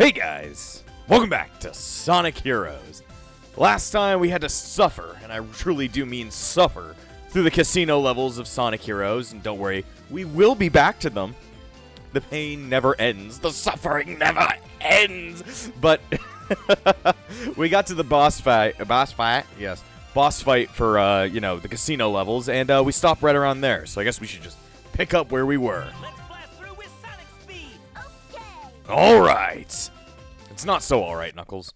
Hey guys, welcome back to Sonic Heroes. Last time we had to suffer, and I truly do mean suffer, through the casino levels of Sonic Heroes, and don't worry, we will be back to them. The pain never ends, the suffering never ends, but we got to the boss fight for, the casino levels, and we stopped right around there, so I guess we should just pick up where we were. Alright! It's not so alright, Knuckles.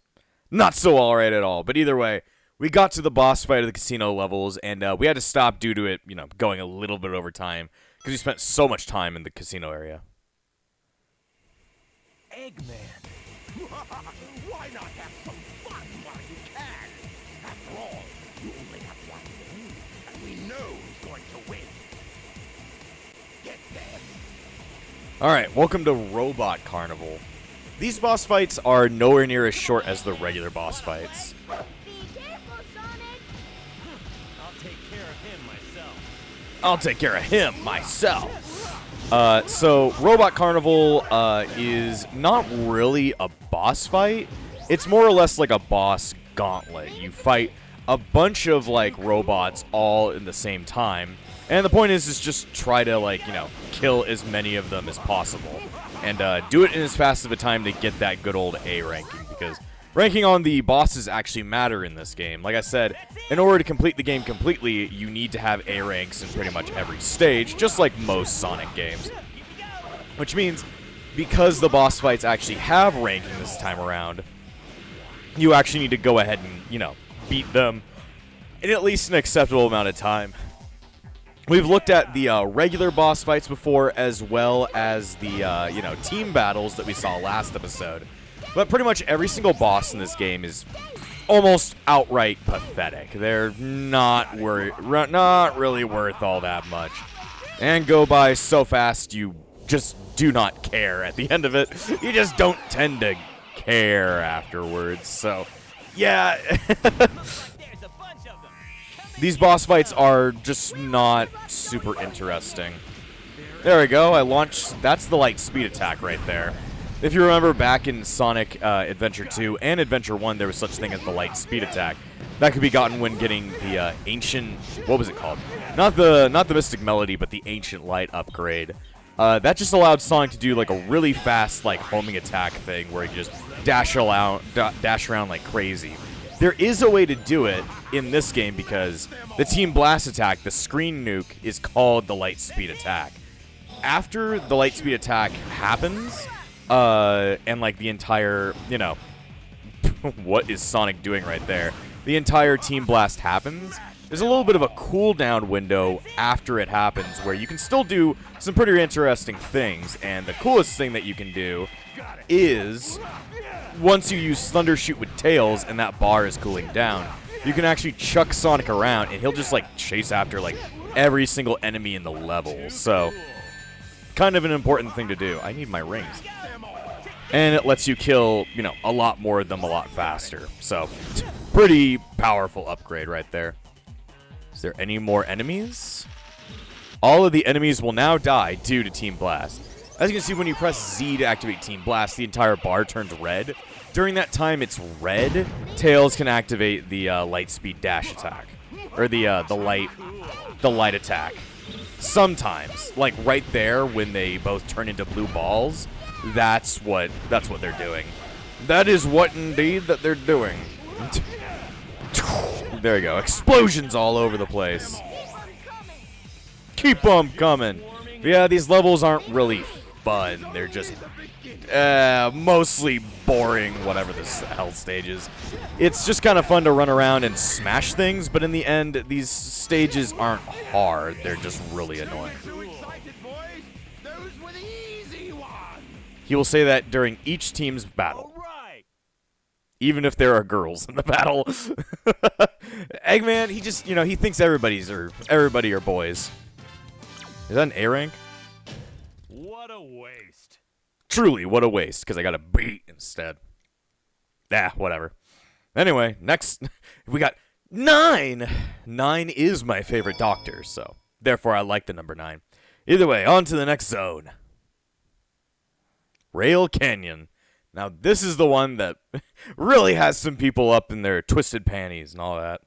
Not so alright at all. But either way, we got to the boss fight of the casino levels, and we had to stop due to it, going a little bit over time, because we spent so much time in the casino area. Eggman! Why not have some fun while you can? After all, you only have one move, and we know who's going to win. Get them! Alright, welcome to Robot Carnival. These boss fights are nowhere near as short as the regular boss fights. Be careful, Sonic! I'll take care of him myself. So Robot Carnival is not really a boss fight. It's more or less like a boss gauntlet. You fight a bunch of robots all in the same time. And the point is just try to, kill as many of them as possible. And do it in as fast of a time to get that good old A ranking. Because ranking on the bosses actually matter in this game. Like I said, in order to complete the game completely, you need to have A ranks in pretty much every stage, just like most Sonic games. Which means, because the boss fights actually have ranking this time around, you actually need to go ahead and, beat them in at least an acceptable amount of time. We've looked at the regular boss fights before, as well as the, team battles that we saw last episode. But pretty much every single boss in this game is almost outright pathetic. They're not really worth all that much. And go by so fast you just do not care at the end of it. You just don't tend to care afterwards. So, yeah. These boss fights are just not super interesting. There we go, I launched, that's the light speed attack right there. If you remember back in Sonic Adventure 2 and Adventure 1, there was such a thing as the light speed attack. That could be gotten when getting the ancient, what was it called? Not the Mystic Melody, but the Ancient Light upgrade. That just allowed Sonic to do a really fast homing attack thing where he just dash around like crazy. There is a way to do it in this game because the Team Blast attack, the screen nuke, is called the light speed attack. After the light speed attack happens, and the entire, what is Sonic doing right there? The entire Team Blast happens. There's a little bit of a cooldown window after it happens where you can still do some pretty interesting things, and the coolest thing that you can do is, once you use Thunder Shoot with Tails and that bar is cooling down, you can actually chuck Sonic around and he'll just chase after every single enemy in the level. So, kind of an important thing to do. I need my rings. And it lets you kill, a lot more of them a lot faster. So, pretty powerful upgrade right there. Is there any more enemies? All of the enemies will now die due to Team Blast. As you can see, when you press Z to activate Team Blast, the entire bar turns red. During that time it's red, Tails can activate the light speed dash attack. Or the light attack. Sometimes, right there when they both turn into blue balls, that's what they're doing. That is what indeed that they're doing. There you go. Explosions all over the place. Keep them coming. Yeah, these levels aren't really fun. They're just mostly boring, whatever this hell stage is. It's just kind of fun to run around and smash things, but in the end, these stages aren't hard. They're just really annoying. He will say that during each team's battle. Even if there are girls in the battle. Eggman, he just, he thinks everybody are boys. Is that an A rank? What a waste. Truly, what a waste, because I got a B instead. Whatever. Anyway, next, we got 9. 9 is my favorite doctor, so therefore I like the number 9. Either way, on to the next zone. Rail Canyon. Now, this is the one that really has some people up in their twisted panties and all that.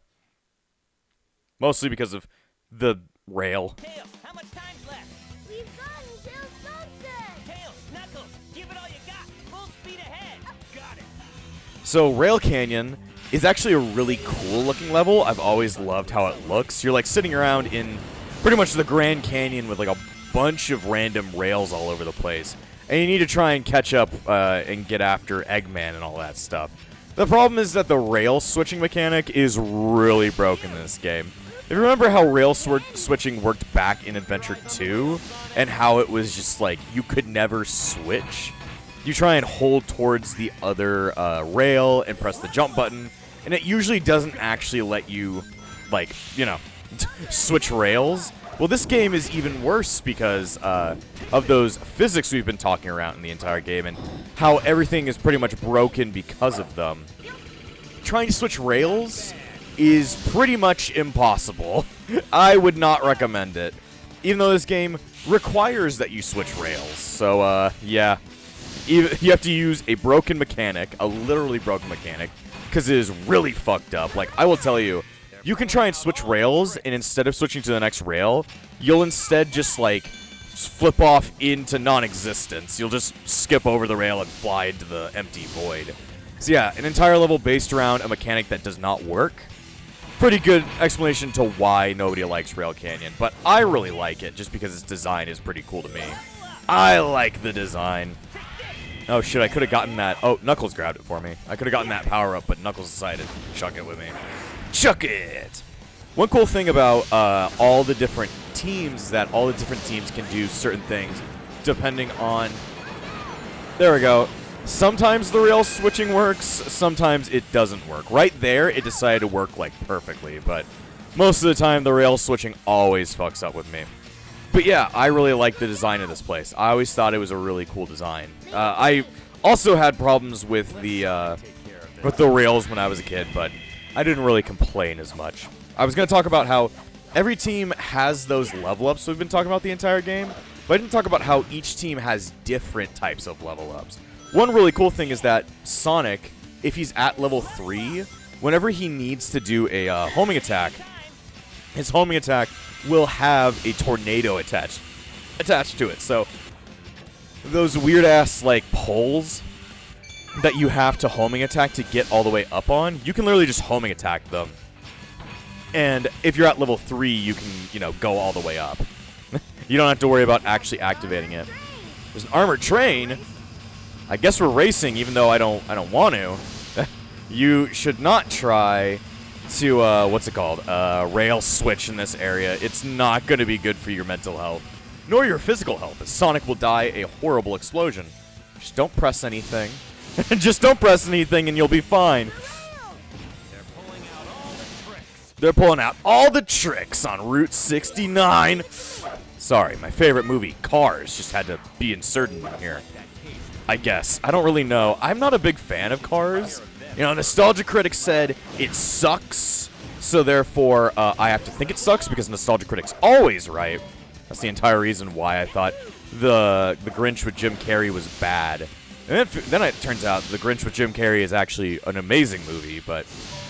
Mostly because of the rail. Tails, how much time's left? We've got until sunset. Tails, Knuckles, give it all you got. Full speed ahead. Got it. So, Rail Canyon is actually a really cool looking level. I've always loved how it looks. You're like sitting around in pretty much the Grand Canyon with like a bunch of random rails all over the place. And you need to try and catch up and get after Eggman and all that stuff. The problem is that the rail switching mechanic is really broken in this game. If you remember how rail switching worked back in Adventure 2, and how it was just like you could never switch, you try and hold towards the other rail and press the jump button, and it usually doesn't actually let you, like, you know, switch rails. Well, this game is even worse because of those physics we've been talking around in the entire game, and how everything is pretty much broken because of them. Trying to switch rails is pretty much impossible. I would not recommend it, even though this game requires that you switch rails. So, yeah. You have to use a broken mechanic, a literally broken mechanic, because it is really fucked up. Like, I will tell you, you can try and switch rails, and instead of switching to the next rail, you'll instead just, like, flip off into non-existence. You'll just skip over the rail and fly into the empty void. So yeah, an entire level based around a mechanic that does not work. Pretty good explanation to why nobody likes Rail Canyon, but I really like it just because its design is pretty cool to me. I like the design. Oh shit, I could have gotten that. Oh, Knuckles grabbed it for me. I could have gotten that power up, but Knuckles decided to chuck it with me. Chuck it! One cool thing about all the different teams is that all the different teams can do certain things depending on... There we go. Sometimes the rail switching works, sometimes it doesn't work. Right there, it decided to work, like, perfectly, but most of the time, the rail switching always fucks up with me. But yeah, I really like the design of this place. I always thought it was a really cool design. I also had problems with the rails when I was a kid, but I didn't really complain as much. I was going to talk about how every team has those level-ups we've been talking about the entire game, but I didn't talk about how each team has different types of level-ups. One really cool thing is that Sonic, if he's at level 3, whenever he needs to do a homing attack, his homing attack will have a tornado attached to it. So those weird-ass, like, poles that you have to homing attack to get all the way up on, you can literally just homing attack them. And if you're at level 3, you can, you know, go all the way up. You don't have to worry about actually activating it. There's an armored train. I guess we're racing, even though I don't want to. You should not try to what's it called? Rail switch in this area. It's not going to be good for your mental health, nor your physical health, as Sonic will die a horrible explosion. Just don't press anything. Just don't press anything, and you'll be fine. They're pulling out all the tricks on Route 69. Sorry, my favorite movie, Cars, just had to be inserted in here. I guess. I don't really know. I'm not a big fan of Cars. You know, Nostalgia Critics said it sucks, so therefore I have to think it sucks because Nostalgia Critics always right. That's the entire reason why I thought the Grinch with Jim Carrey was bad. And then it turns out The Grinch with Jim Carrey is actually an amazing movie, but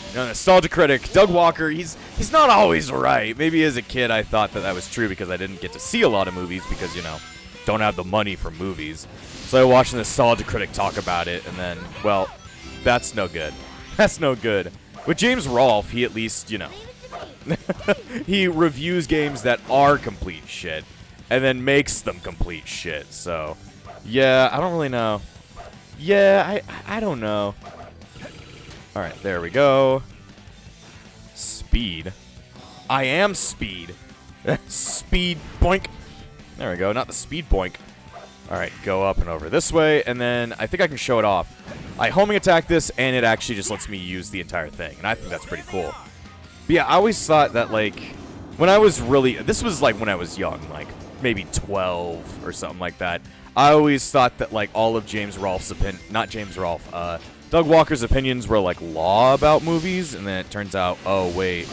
you know, Nostalgia Critic Doug Walker, he's not always right. Maybe as a kid I thought that was true because I didn't get to see a lot of movies because, you know, don't have the money for movies. So I watched the Nostalgia Critic talk about it, and then, well, that's no good. That's no good. With James Rolfe, he at least, you know, he reviews games that are complete shit, and then makes them complete shit. So, yeah, I don't really know. Yeah, I don't know. All right, there we go. Speed. I am speed. Speed boink. There we go, not the speed boink. Alright, go up and over this way, and then I think I can show it off. I homing attack this, and it actually just lets me use the entire thing, and I think that's pretty cool. But yeah, I always thought that, like, when I was really... This was, like, when I was young, like, maybe 12 or something like that. I always thought that, like, all of James Rolfe's opinion... Not James Rolfe, Doug Walker's opinions were, like, law about movies, and then it turns out, oh, wait,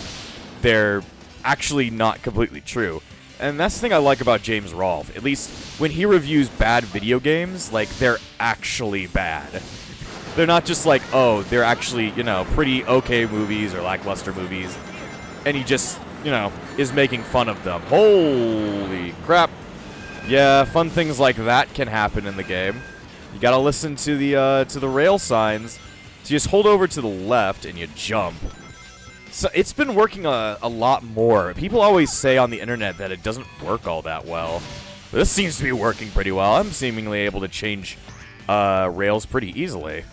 they're actually not completely true. And that's the thing I like about James Rolfe. At least when he reviews bad video games, like, they're actually bad. They're not just like, oh, they're actually, you know, pretty okay movies or lackluster movies. And he just, you know, is making fun of them. Holy crap. Yeah, fun things like that can happen in the game. You gotta listen to the rail signs. So you just hold over to the left and you jump. So it's been working a lot more. People always say on the internet that it doesn't work all that well. But this seems to be working pretty well. I'm seemingly able to change rails pretty easily.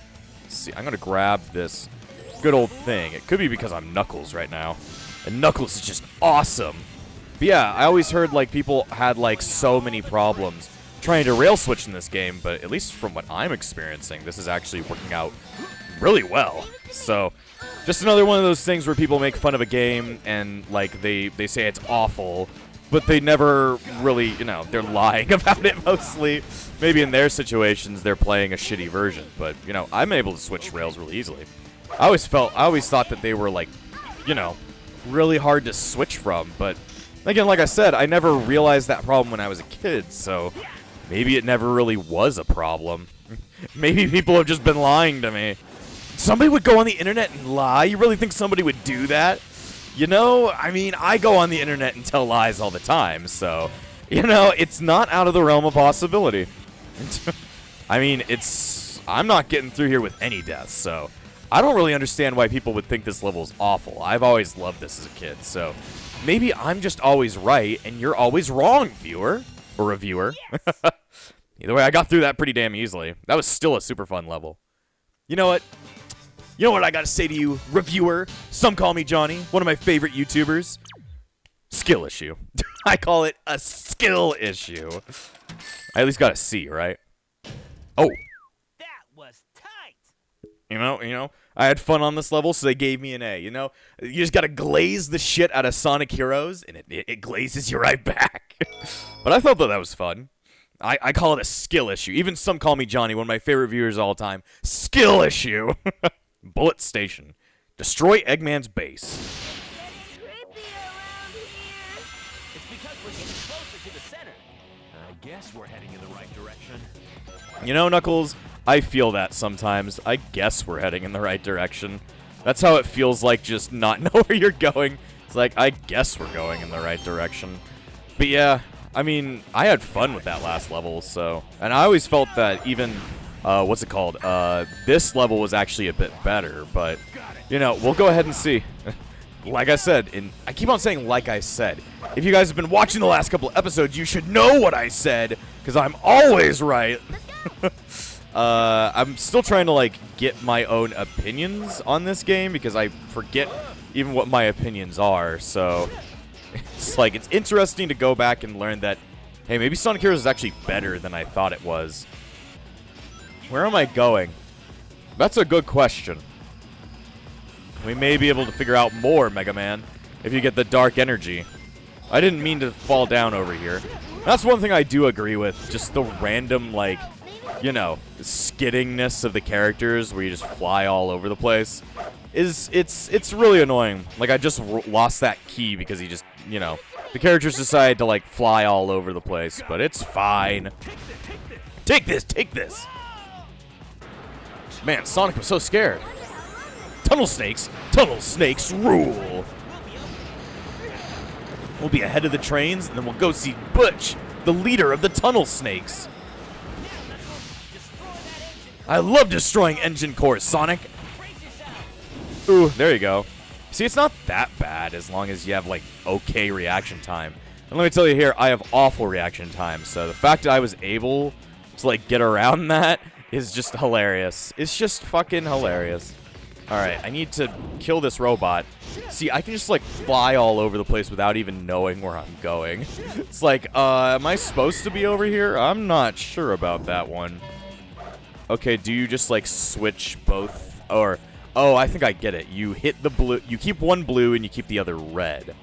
Let's see, I'm gonna grab this good old thing. It could be because I'm Knuckles right now. And Knuckles is just awesome. But yeah, I always heard like people had like so many problems trying to rail switch in this game, but at least from what I'm experiencing, this is actually working out really well. So, just another one of those things where people make fun of a game and like they say it's awful, but they never really, you know, they're lying about it mostly. Maybe in their situations they're playing a shitty version, but you know, I'm able to switch rails really easily. I always thought that they were like, you know, really hard to switch from, but again, like I said, I never realized that problem when I was a kid, so maybe it never really was a problem. Maybe people have just been lying to me. Somebody would go on the internet and lie? You really think somebody would do that? You know, I mean, I go on the internet and tell lies all the time, so, you know, it's not out of the realm of possibility. I mean, I'm not getting through here with any deaths, so I don't really understand why people would think this level is awful. I've always loved this as a kid, so maybe I'm just always right and you're always wrong, viewer. Or reviewer. Yes. Either way, I got through that pretty damn easily. That was still a super fun level. You know what? You know what I gotta say to you, reviewer? Some call me Johnny, one of my favorite YouTubers. Skill issue. I call it a skill issue. I at least got a C, right? Oh. That was tight. You know, I had fun on this level, so they gave me an A. You know, you just gotta glaze the shit out of Sonic Heroes, and it glazes you right back. But I thought that was fun. I call it a skill issue. Even some call me Johnny, one of my favorite viewers of all time. Skill issue. Bullet Station. Destroy Eggman's base. Creepy around here. It's because we're getting closer to the center. I guess we're heading in the right direction. You know, Knuckles, I feel that sometimes. I guess we're heading in the right direction. That's how it feels like, just not know where you're going. It's like, I guess we're going in the right direction. But yeah, I mean, I had fun with that last level, so... And I always felt that even, what's it called? This level was actually a bit better, but, you know, we'll go ahead and see. Like I said, I keep on saying like I said. If you guys have been watching the last couple of episodes, you should know what I said, because I'm always right. I'm still trying to, like, get my own opinions on this game, because I forget even what my opinions are, so... It's like, it's interesting to go back and learn that, hey, maybe Sonic Heroes is actually better than I thought it was. Where am I going? That's a good question. We may be able to figure out more, Mega Man, if you get the dark energy. I didn't mean to fall down over here. That's one thing I do agree with, just the random, like, you know, skiddingness of the characters where you just fly all over the place. It's really annoying. Like, I just lost that key because he just, you know, the characters decide to, like, fly all over the place, but it's fine. Take this, take this. Man, Sonic was so scared. Tunnel snakes rule. We'll be ahead of the trains, and then we'll go see Butch, the leader of the tunnel snakes. I love destroying engine cores, Sonic. Ooh, there you go. See, it's not that bad as long as you have, like, okay reaction time. And let me tell you here, I have awful reaction time, so the fact that I was able to, like, get around that is just hilarious. It's just fucking hilarious. Alright, I need to kill this robot. See, I can just, like, fly all over the place without even knowing where I'm going. It's like, am I supposed to be over here? I'm not sure about that one. Okay, do you just, like, switch both? Or... Oh, I think I get it. You hit the blue. You keep one blue and you keep the other red.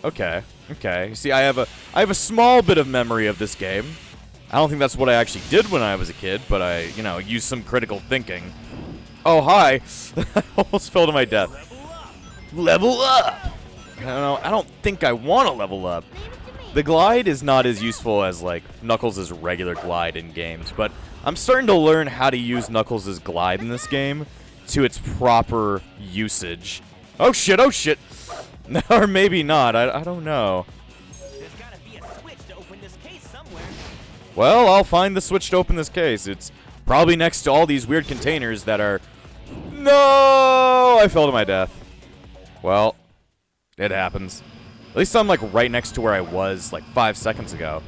Okay. Okay. See, I have a small bit of memory of this game. I don't think that's what I actually did when I was a kid, but I, you know, used some critical thinking. Oh, hi. I almost fell to my death. Level up. I don't know. I don't think I want to level up. The glide is not as useful as, like, Knuckles' regular glide in games, but I'm starting to learn how to use Knuckles' glide in this game to its proper usage. Oh shit, oh shit! Or maybe not, I don't know. There's gotta be a switch to open this case somewhere. Well, I'll find the switch to open this case. It's probably next to all these weird containers that are... No! I fell to my death. Well, it happens. At least I'm, like, right next to where I was, like, 5 seconds ago.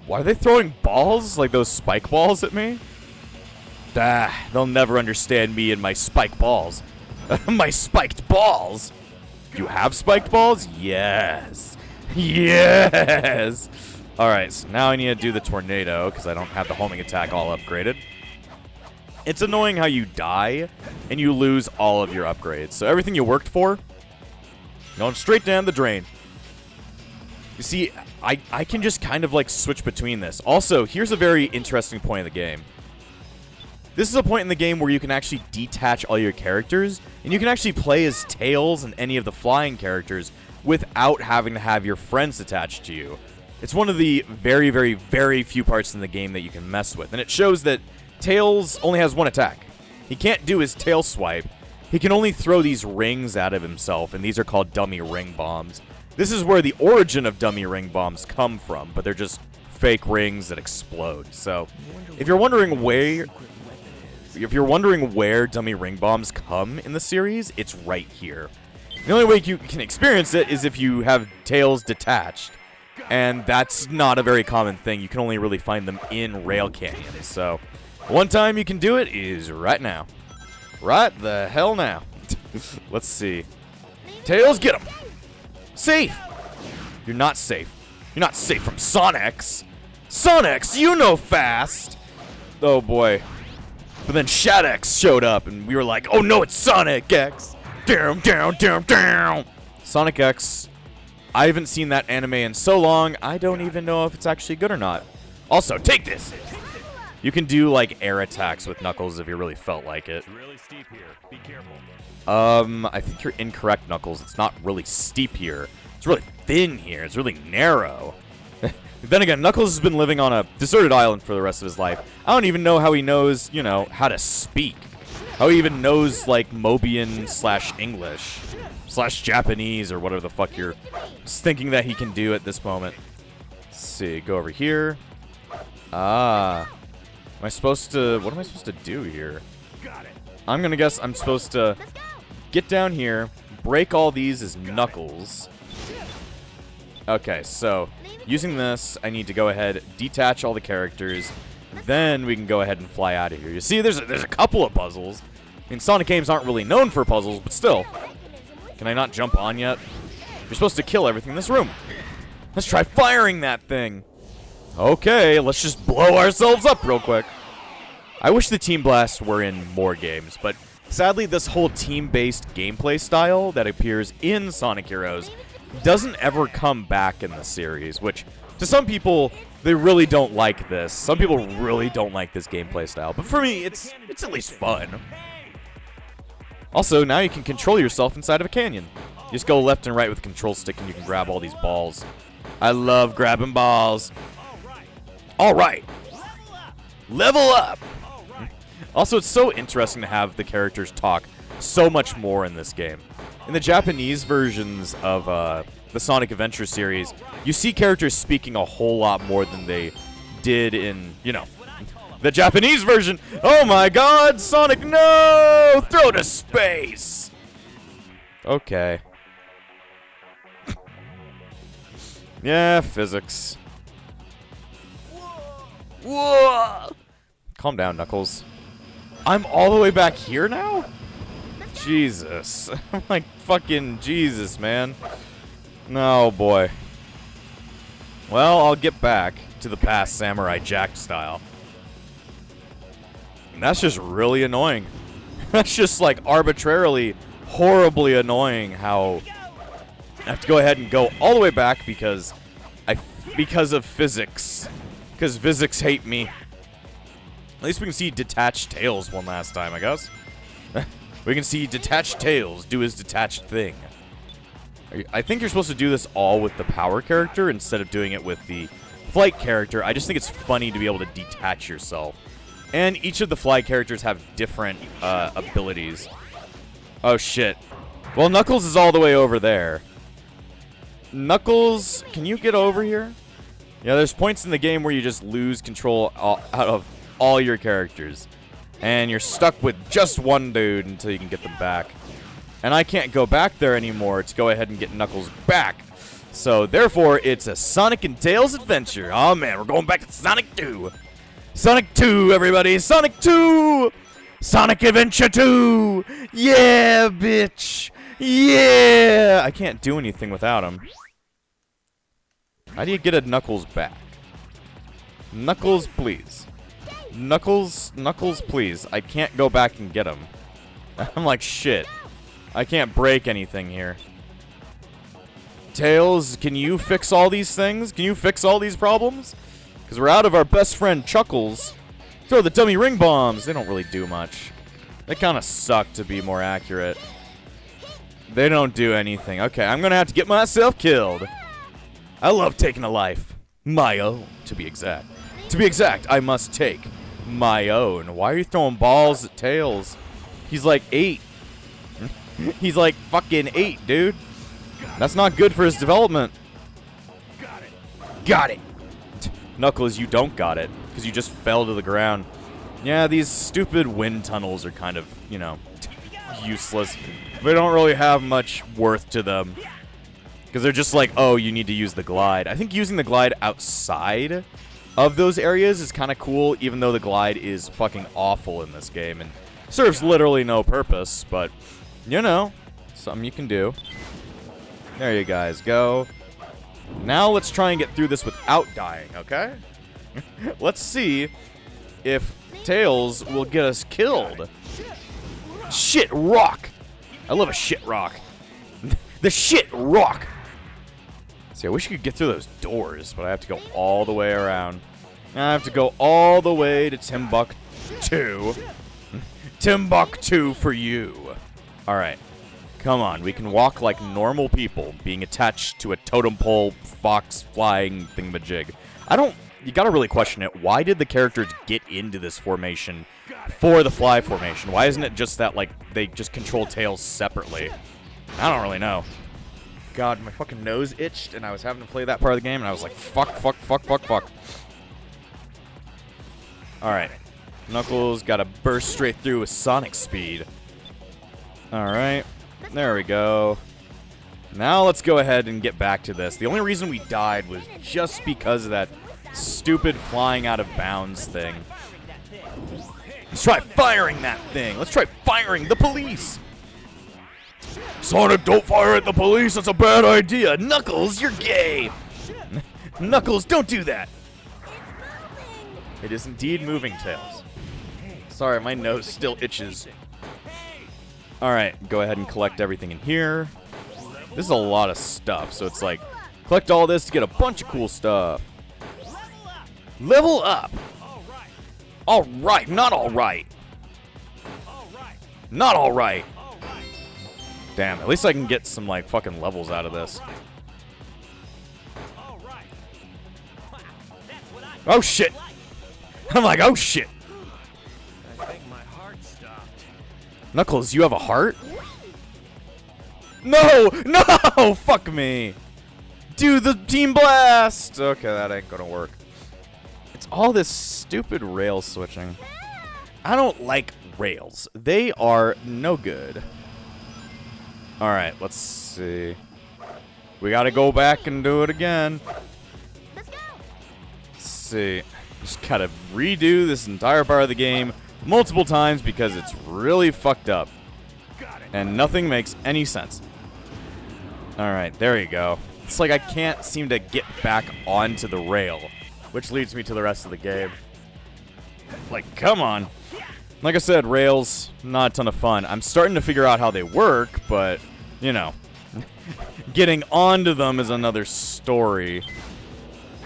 Why are they throwing balls? Like those spike balls at me? Ah, they'll never understand me and my spike balls. My spiked balls! You have spiked balls? Yes! Yes! Alright, so now I need to do the tornado, because I don't have the homing attack all upgraded. It's annoying how you die, and you lose all of your upgrades. So everything you worked for, going straight down the drain. You see, I can just kind of like switch between this. Also, here's a very interesting point in the game. This is a point in the game where you can actually detach all your characters, and you can actually play as Tails and any of the flying characters without having to have your friends attached to you. It's one of the very, very, very few parts in the game that you can mess with, and it shows that Tails only has one attack. He can't do his tail swipe. He can only throw these rings out of himself, and these are called dummy ring bombs. This is where the origin of dummy ring bombs come from, but they're just fake rings that explode. So, if you're wondering where dummy ring bombs come in the series, it's right here. The only way you can experience it is if you have Tails detached, and that's not a very common thing. You can only really find them in rail canyons. So, one time you can do it is right now. Right the hell now. Let's see. Tails, get him! Safe! You're not safe. You're not safe from Sonic's. Sonic's, you know fast! Oh boy. But then Shadowx showed up and we were like, oh no, it's Sonic X! Down, down, down, down! Sonic X. I haven't seen that anime in so long, I don't even know if it's actually good or not. Also, take this! You can do like air attacks with Knuckles if you really felt like it. It's really steep here. Be careful. I think you're incorrect, Knuckles. It's not really steep here. It's really thin here. It's really narrow. Then again, Knuckles has been living on a deserted island for the rest of his life. I don't even know how he knows, you know, how to speak. How he even knows, like, Mobian/English / Japanese or whatever the fuck you're thinking that he can do at this moment. Let's see. Go over here. Ah. Am I supposed to... What am I supposed to do here? Got it. I'm gonna guess I'm supposed to get down here, break all these as Knuckles. Okay, so using this, I need to go ahead, detach all the characters, then we can go ahead and fly out of here. You see, there's a couple of puzzles. I mean, Sonic games aren't really known for puzzles, but still. Can I not jump on yet? You're supposed to kill everything in this room. Let's try firing that thing. Okay, let's just blow ourselves up real quick. I wish the Team Blast were in more games, but sadly this whole team-based gameplay style that appears in Sonic Heroes doesn't ever come back in the series, which to some people, they really don't like this. Some people really don't like this gameplay style, but for me, it's at least fun. Also, now you can control yourself inside of a canyon. You just go left and right with the control stick and you can grab all these balls. I love grabbing balls. All right. Level up. Also, it's so interesting to have the characters talk so much more in this game. In the Japanese versions of the Sonic Adventure series, you see characters speaking a whole lot more than they did in, you know, the Japanese version. Oh my god, Sonic, no! Throw to space! Okay. Yeah, physics. Whoa! Calm down, Knuckles. I'm all the way back here now? Jesus. I'm like fucking Jesus, man. No, boy. Well, I'll get back to the past Samurai Jack style. And that's just really annoying. That's just like arbitrarily, horribly annoying how I have to go ahead and go all the way back because of physics. Because physics hate me. At least we can see detached Tails one last time, I guess. We can see detached Tails do his detached thing. I think you're supposed to do this all with the power character instead of doing it with the flight character. I just think it's funny to be able to detach yourself. And each of the fly characters have different abilities. Oh, shit. Well, Knuckles is all the way over there. Knuckles, can you get over here? Yeah, there's points in the game where you just lose control out of all your characters. And you're stuck with just one dude until you can get them back. And I can't go back there anymore to go ahead and get Knuckles back. So, therefore, it's a Sonic and Tails adventure. Oh, man, we're going back to Sonic 2. Sonic 2, everybody. Sonic 2! Sonic Adventure 2! Yeah, bitch! Yeah! I can't do anything without him. How do you get a Knuckles back? Knuckles, please. Knuckles, please. I can't go back and get him. I'm like, shit. I can't break anything here. Tails, can you fix all these things? Can you fix all these problems? Because we're out of our best friend Chuckles. Throw the dummy ring bombs. They don't really do much. They kind of suck, to be more accurate. They don't do anything. Okay, I'm going to have to get myself killed. I love taking a life. My own, to be exact. To be exact, I must take my own. Why are you throwing balls at Tails? He's like 8. He's like fucking 8, dude. That's not good for his development. Got it. Knuckles, you don't got it, because you just fell to the ground. Yeah, these stupid wind tunnels are kind of, you know, useless. They don't really have much worth to them. Because they're just like, oh, you need to use the glide. I think using the glide outside of those areas is kind of cool, even though the glide is fucking awful in this game and serves literally no purpose, but, you know, something you can do. There you guys go. Now let's try and get through this without dying, okay? Let's see if Tails will get us killed. Shit rock! I love a shit rock. The shit rock! See, I wish you could get through those doors, but I have to go all the way around. I have to go all the way to Timbuktu. Timbuktu for you. Alright. Come on, we can walk like normal people, being attached to a totem pole, fox, flying thingamajig. You gotta really question it. Why did the characters get into this formation for the fly formation? Why isn't it just that, like, they just control Tails separately? I don't really know. God, my fucking nose itched, and I was having to play that part of the game, and I was like, fuck. Alright. Knuckles gotta burst straight through with Sonic speed. Alright. There we go. Now let's go ahead and get back to this. The only reason we died was just because of that stupid flying out of bounds thing. Let's try firing that thing. Let's try firing the police. Sonic, don't fire at the police. That's a bad idea. Knuckles, you're gay. Knuckles, don't do that. It is indeed moving, Tails. Sorry, my nose still itches. Alright, go ahead and collect everything in here. This is a lot of stuff, so it's like, collect all this to get a bunch of cool stuff. Level up! Alright, not alright. Not alright. Damn, at least I can get some, like, fucking levels out of this. Oh, shit! I'm like, oh, shit! Knuckles, you have a heart? No! No! Fuck me! Do the Team Blast! Okay, that ain't gonna work. It's all this stupid rail switching. I don't like rails. They are no good. Alright, let's see. We gotta go back and do it again. Let's see. Just gotta redo this entire part of the game multiple times because it's really fucked up. And nothing makes any sense. Alright, there you go. It's like I can't seem to get back onto the rail, which leads me to the rest of the game. Like, come on. Like I said, rails, not a ton of fun. I'm starting to figure out how they work, but, you know, getting onto them is another story.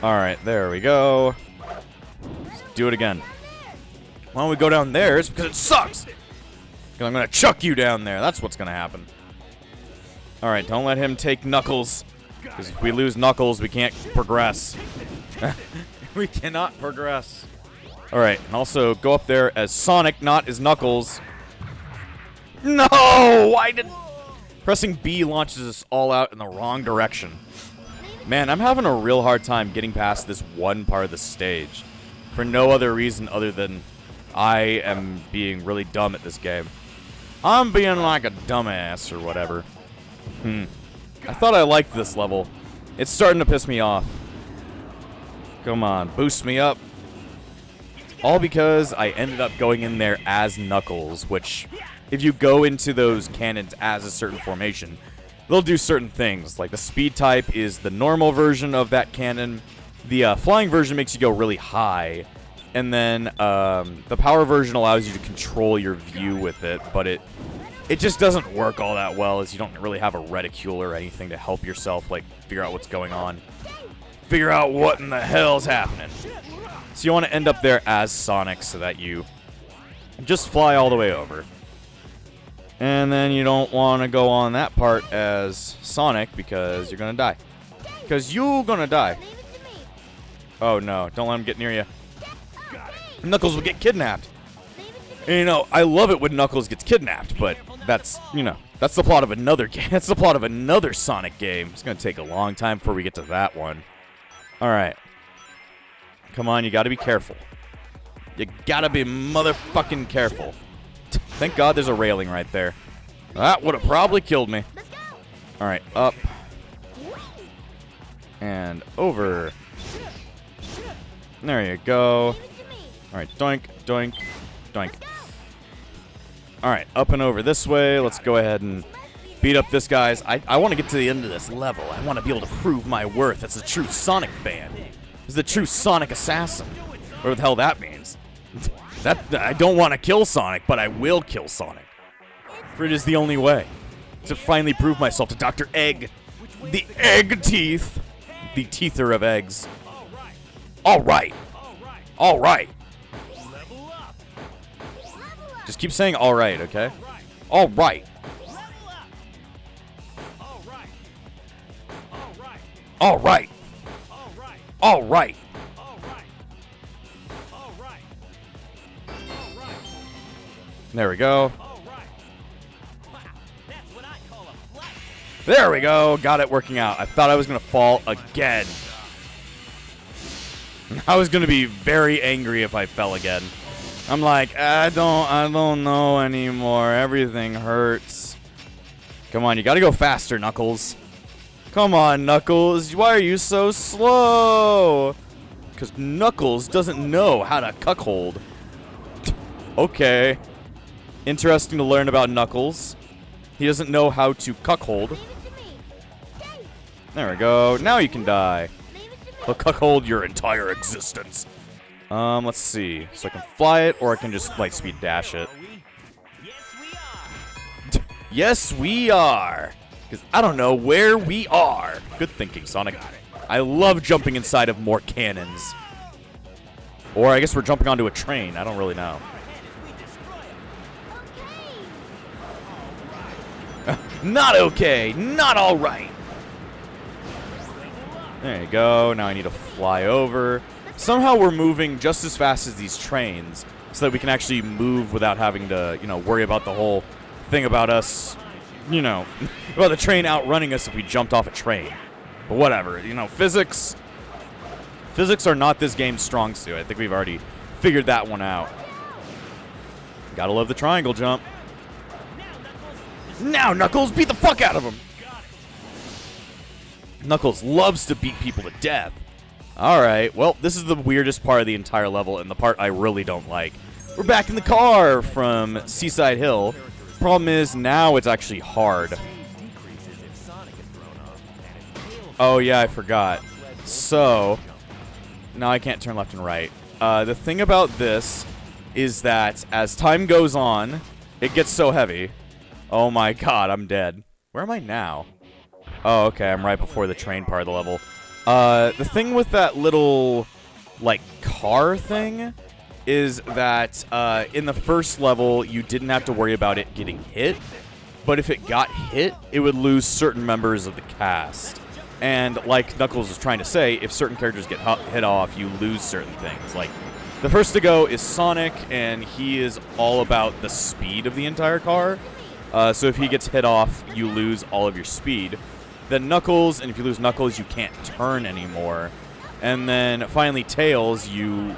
Alright, there we go. Let's do it again. Why don't we go down there? It's because it sucks. Because I'm going to chuck you down there. That's what's going to happen. Alright, don't let him take Knuckles. Because if we lose Knuckles, we can't progress. We cannot progress. Alright, and also go up there as Sonic, not as Knuckles. No! Why did... Pressing B launches us all out in the wrong direction. Man, I'm having a real hard time getting past this one part of the stage. For no other reason other than I am being really dumb at this game. I'm being like a dumbass or whatever. I thought I liked this level. It's starting to piss me off. Come on, boost me up. All because I ended up going in there as Knuckles, which, if you go into those cannons as a certain formation, they'll do certain things. Like the speed type is the normal version of that cannon. The flying version makes you go really high. And then the power version allows you to control your view with it, but it just doesn't work all that well, as you don't really have a reticule or anything to help yourself, like, figure out what's going on. Figure out what in the hell's happening. So you want to end up there as Sonic so that you just fly all the way over. And then you don't want to go on that part as Sonic because you're going to die. Because you're going to die. Oh no, don't let him get near you. Knuckles will get kidnapped. And, you know, I love it when Knuckles gets kidnapped, but that's, you know, that's the plot of another game. That's the plot of another Sonic game. It's going to take a long time before we get to that one. Alright. Come on, you got to be careful. You got to be motherfucking careful. Thank God there's a railing right there. That would have probably killed me. Alright, up. And over. There you go. Alright, doink, doink, doink. Alright, up and over this way. Let's go ahead and beat up this guy's. I want to get to the end of this level. I want to be able to prove my worth as a true Sonic fan. As a true Sonic assassin. Whatever the hell that means. I don't want to kill Sonic, but I will kill Sonic. For it is the only way to finally prove myself to Dr. Egg. The egg teeth. The teether of eggs. Alright. Alright. Just keep saying alright, okay? Alright. Alright. Alright. There we go. There we go. Got it working out. I thought I was going to fall again. I was going to be very angry if I fell again. I'm like, I don't know anymore. Everything hurts. Come on, you got to go faster, Knuckles. Come on, Knuckles. Why are you so slow? Because Knuckles doesn't know how to cuckold. Okay. Interesting to learn about Knuckles. He doesn't know how to cuckold. There we go. Now you can die. He'll cuckold your entire existence. Let's see. So I can fly it, or I can just light speed dash it. Yes, we are. Because I don't know where we are. Good thinking, Sonic. I love jumping inside of more cannons. Or I guess we're jumping onto a train. I don't really know. Not okay. Not all right. There you go. Now I need to fly over. Somehow we're moving just as fast as these trains so that we can actually move without having to, you know, worry about the whole thing about us, you know, about the train outrunning us if we jumped off a train. But whatever. You know, physics are not this game's strong suit. I think we've already figured that one out. Gotta love the triangle jump. Now, Knuckles, beat the fuck out of him! Knuckles loves to beat people to death. Alright, well, this is the weirdest part of the entire level, and the part I really don't like. We're back in the car from Seaside Hill. Problem is, now it's actually hard. Oh, yeah, I forgot. So, now I can't turn left and right. The thing about this is that as time goes on, it gets so heavy. Oh my god, I'm dead. Where am I now? Oh, okay, I'm right before the train part of the level. The thing with that little, like, car thing is that in the first level, you didn't have to worry about it getting hit. but if it got hit, it would lose certain members of the cast. And like Knuckles was trying to say, if certain characters get hit off, you lose certain things. Like, the first to go is Sonic, and he is all about the speed of the entire car. So if he gets hit off, you lose all of your speed. Then Knuckles, and if you lose Knuckles, you can't turn anymore. And then finally Tails, you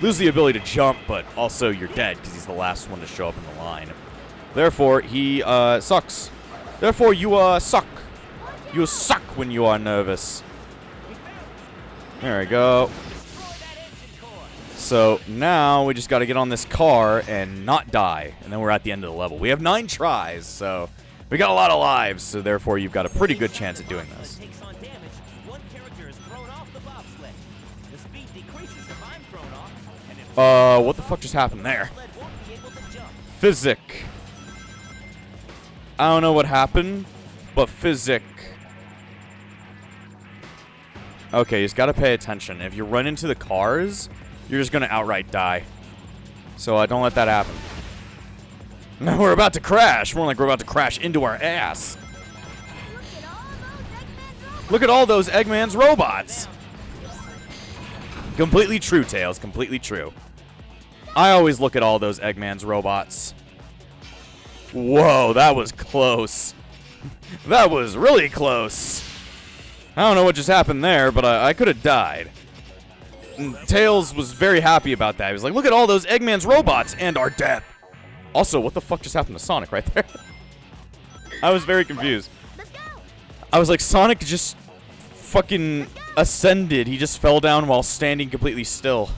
lose the ability to jump, but also you're dead because he's the last one to show up in the line. Therefore, he sucks. Therefore, you suck. You suck when you are nervous. There we go. So now we just got to get on this car and not die, and then we're at the end of the level. We have 9 tries, so we got a lot of lives, so therefore you've got a pretty good chance at doing this. What the fuck just happened there? Physic. I don't know what happened, but physic. Okay, you just gotta pay attention. If you run into the cars, you're just gonna outright die. So don't let that happen. Now we're about to crash. More like we're about to crash into our ass. Look at all those Eggmans robots. Completely true, Tails. Completely true. I always look at all those Eggmans robots. Whoa, that was close. That was really close. I don't know what just happened there, but I could have died. And Tails was very happy about that. He was like, look at all those Eggman's robots and our death. Also, what the fuck just happened to Sonic right there? I was very confused. I was like, Sonic just fucking ascended. He just fell down while standing completely still.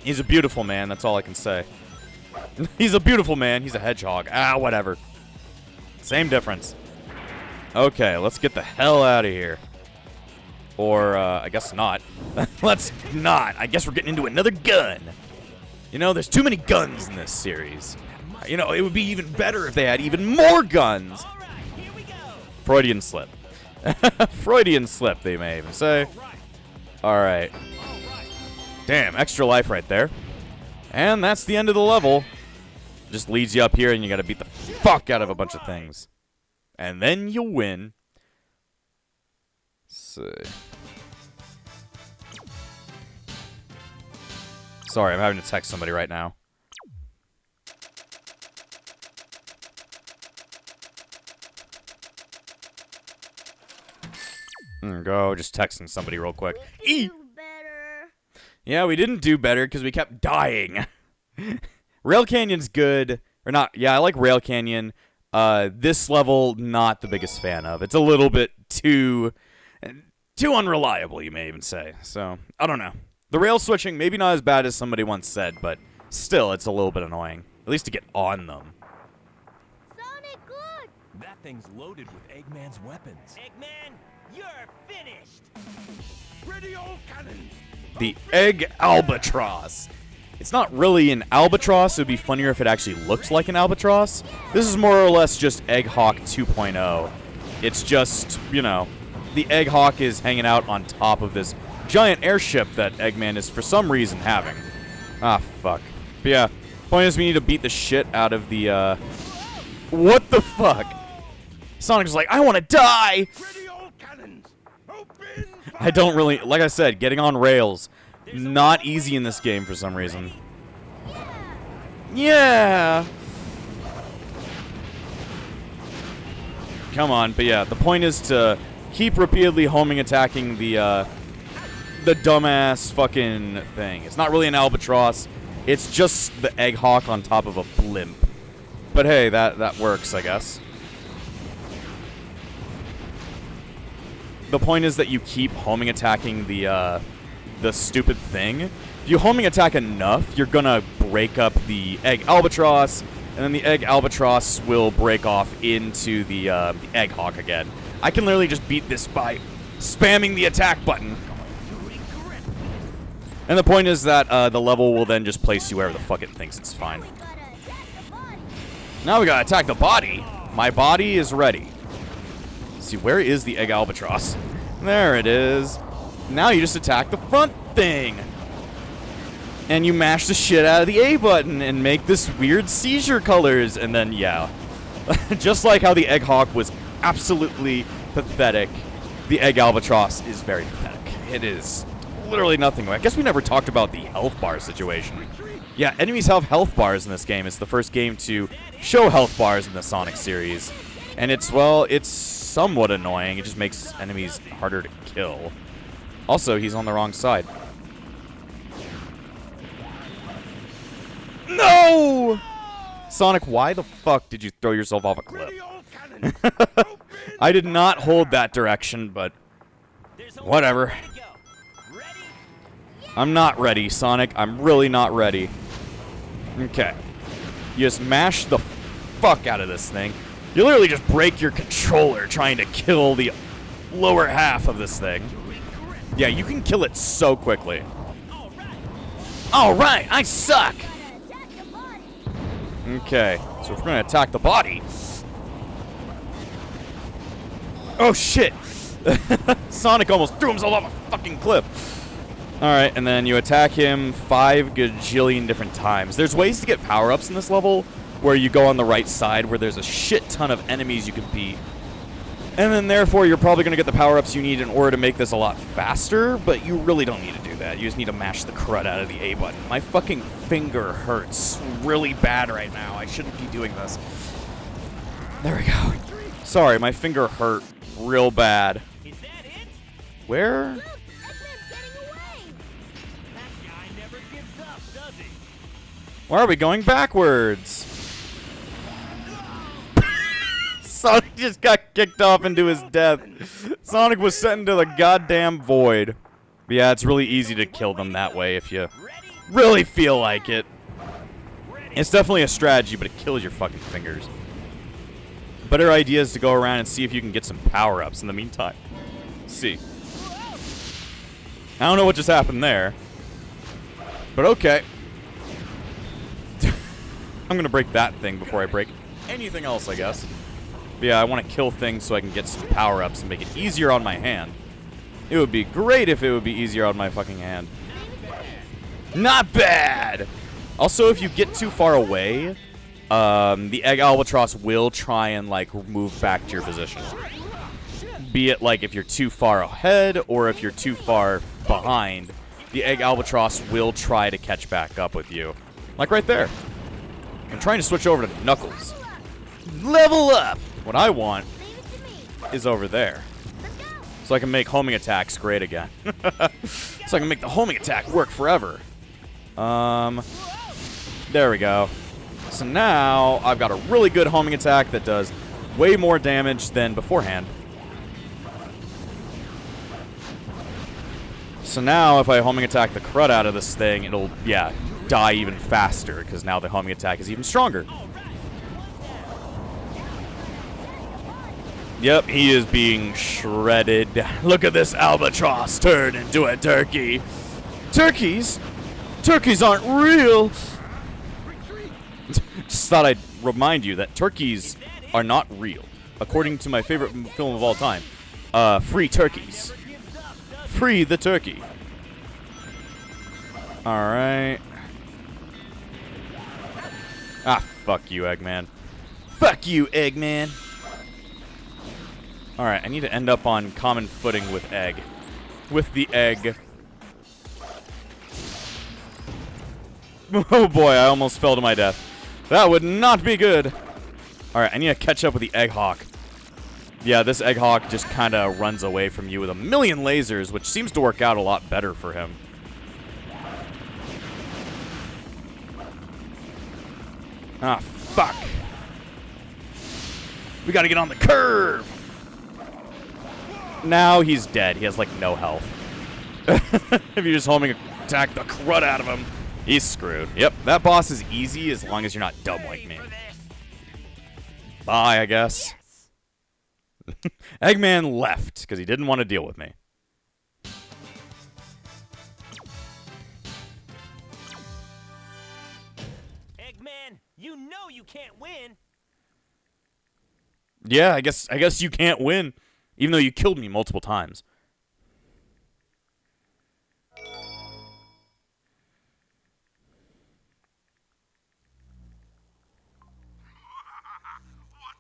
He's a beautiful man, that's all I can say. He's a beautiful man. He's a hedgehog. Ah, whatever. Same difference. Okay, let's get the hell out of here. Or, I guess not. Let's not. I guess we're getting into another gun. You know, there's too many guns in this series. You know, it would be even better if they had even more guns. All right, here we go. Freudian slip. Freudian slip, they may even say. Alright. Damn, extra life right there. And that's the end of the level. Just leads you up here and you gotta beat the fuck out of a bunch of things. And then you win. Let's see. Sorry, I'm having to text somebody right now. There we go, just texting somebody real quick. Do better. Yeah, we didn't do better because we kept dying. Rail Canyon's good. Or not. Yeah, I like Rail Canyon. This level, not the biggest fan of. It's a little bit too unreliable, you may even say. So, I don't know. The rail switching, maybe not as bad as somebody once said, but still, it's a little bit annoying. At least to get on them. Sonic, good. That thing's loaded with Eggman's weapons. Eggman, you're finished. Ready all cannons! The Egg Albatross. It's not really an albatross. It would be funnier if it actually looked like an albatross. This is more or less just Egg Hawk 2.0. It's just, you know, the Egg Hawk is hanging out on top of this giant airship that Eggman is for some reason having. Ah, fuck. But yeah, point is we need to beat the shit out of the, What the fuck? Sonic's like, I want to die! Ready all cannons! Open I don't really, like I said, getting on rails, not easy in this game for some reason. Yeah! Come on, but yeah, the point is to keep repeatedly homing attacking the dumbass fucking thing. It's not really an albatross, it's just the Egg Hawk on top of a blimp. But hey, that works, I guess. The point is that you keep homing attacking the stupid thing. If you homing attack enough, you're gonna break up the Egg Albatross, and then the Egg Albatross will break off into the Egg Hawk again. I can literally just beat this by spamming the attack button. And the point is that the level will then just place you wherever the fuck it thinks it's fine. Gotta attack the body. Now we gotta attack the body. My body is ready. Let's see, where is the Egg Albatross? There it is. Now you just attack the front thing. And you mash the shit out of the A button and make this weird seizure colors. And then, yeah, Just like how the Egg Hawk was absolutely pathetic, the Egg Albatross is very pathetic. It is literally nothing. I guess we never talked about the health bar situation. Yeah, enemies have health bars in this game. It's the first game to show health bars in the Sonic series. And it's, well, it's somewhat annoying. It just makes enemies harder to kill. Also, he's on the wrong side. No! Sonic, why the fuck did you throw yourself off a cliff? I did not hold that direction, but whatever. I'm not ready, Sonic. I'm really not ready. Okay. You just mash the fuck out of this thing. You literally just break your controller trying to kill the lower half of this thing. Yeah, you can kill it so quickly. Alright, I suck! Okay, so if we're gonna attack the body... Oh shit! Sonic almost threw himself off a fucking cliff. Alright, and then you attack him 5 gajillion different times. There's ways to get power-ups in this level where you go on the right side where there's a shit ton of enemies you can beat. And then therefore you're probably going to get the power-ups you need in order to make this a lot faster, but you really don't need to do that. You just need to mash the crud out of the A button. My fucking finger hurts really bad right now. I shouldn't be doing this. There we go. Sorry, my finger hurt real bad. Is that it? Where? Look, Eggman's getting away. That guy never gives up, does he? Why are we going backwards? Sonic just got kicked off into his death. Sonic was sent into the goddamn void. But yeah, it's really easy to kill them that way if you really feel like it. It's definitely a strategy, but it kills your fucking fingers. Better idea is to go around and see if you can get some power-ups in the meantime. Let's see. I don't know what just happened there. But okay. I'm gonna break that thing before I break anything else, I guess. But yeah, I want to kill things so I can get some power-ups and make it easier on my hand. It would be great if it would be easier on my fucking hand. Not bad! Also, if you get too far away, the Egg Albatross will try and, like, move back to your position. Be it, like, if you're too far ahead or if you're too far behind, the Egg Albatross will try to catch back up with you. Like right there. I'm trying to switch over to Knuckles. Level up! What I want Leave it to me. is over there. Let's go. So I can make homing attacks great again. So I can make the homing attack work forever. There we go. So now I've got a really good homing attack that does way more damage than beforehand. So now if I homing attack the crud out of this thing, it'll, yeah, die even faster because now the homing attack is even stronger. Yep, he is being shredded. Look at this albatross turn into a turkey. Turkeys? Turkeys aren't real. Just thought I'd remind you that turkeys are not real. According to my favorite film of all time, Free Turkeys. Free the turkey. Alright. Ah, fuck you, Eggman. Fuck you, Eggman. Alright, I need to end up on common footing with Egg. With the egg. Oh boy, I almost fell to my death. That would not be good. Alright, I need to catch up with the Egg Hawk. Yeah, this Egg Hawk just kind of runs away from you with a million lasers, which seems to work out a lot better for him. Ah, fuck. We gotta get on the curve. Now he's dead. He has, like, no health. If you just homing attack the crud out of him, he's screwed. Yep, that boss is easy as long as you're not dumb like me. Bye, I guess. Eggman left because he didn't want to deal with me. Eggman, you know you can't win. Yeah, I guess you can't win, even though you killed me multiple times. What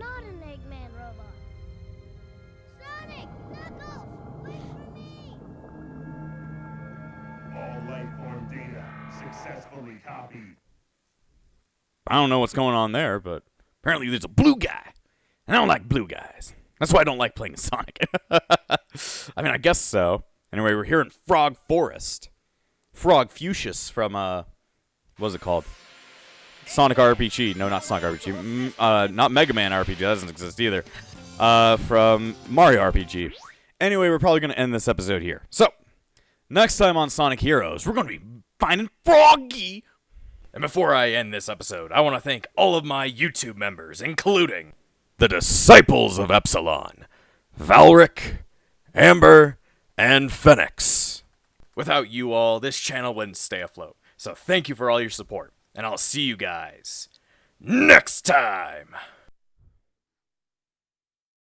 not an Eggman robot. Sonic! Knuckles! Wait for me! All life form data successfully copied. I don't know what's going on there, but apparently there's a blue guy. And I don't like blue guys. That's why I don't like playing Sonic. I mean, I guess so. Anyway, we're here in Frog Forest. Frog Fuchsius from, what was it called? Sonic RPG. No, not Sonic RPG. Not Mega Man RPG. That doesn't exist either. From Mario RPG. Anyway, we're probably going to end this episode here. So, next time on Sonic Heroes, we're going to be finding Froggy. And before I end this episode, I want to thank all of my YouTube members, including the Disciples of Epsilon, Valric, Amber, and Phoenix. Without you all, this channel wouldn't stay afloat. So thank you for all your support, and I'll see you guys next time.